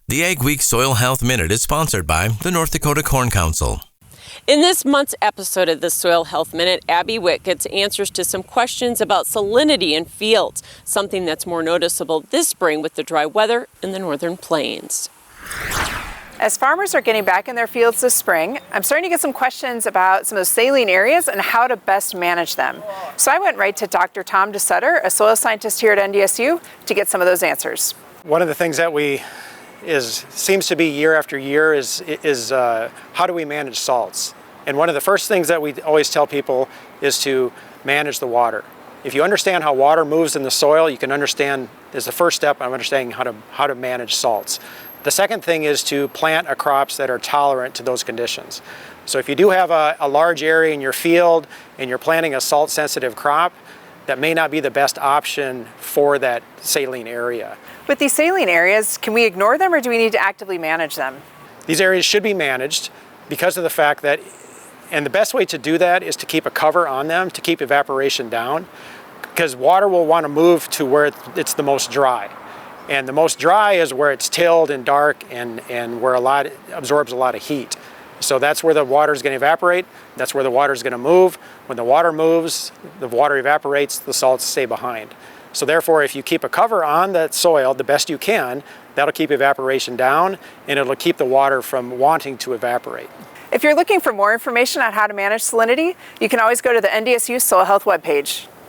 The Ag Week Soil Health Minute is sponsored by the North Dakota Corn Council. In this month's episode of the Soil Health Minute, Abbey Wick gets answers to some questions about salinity in fields, something that's more noticeable this spring with the dry weather in the northern plains. As farmers are getting back in their fields this spring, I'm starting to get some questions about some of those saline areas and how to best manage them. So I went right to Dr. Tom DeSutter, a soil scientist here at NDSU, to get some of those answers. One of the things that seems to be year after year is how do we manage salts? And one of the first things that we always tell people is to manage the water. If you understand how water moves in the soil, you can understand, is the first step of understanding how to manage salts. The second thing is to plant crops that are tolerant to those conditions. So if you do have a large area in your field and you're planting a salt-sensitive crop, that may not be the best option for that saline area. With these saline areas, can we ignore them or do we need to actively manage them? These areas should be managed because of the fact that, and the best way to do that is to keep a cover on them to keep evaporation down, because water will want to move to where it's the most dry. And the most dry is where it's tilled and dark and where absorbs a lot of heat. So that's where the water is going to evaporate. That's where the water is going to move. When the water moves, the water evaporates, the salts stay behind. So therefore, if you keep a cover on that soil the best you can, that'll keep evaporation down and it'll keep the water from wanting to evaporate. If you're looking for more information on how to manage salinity, you can always go to the NDSU Soil Health webpage.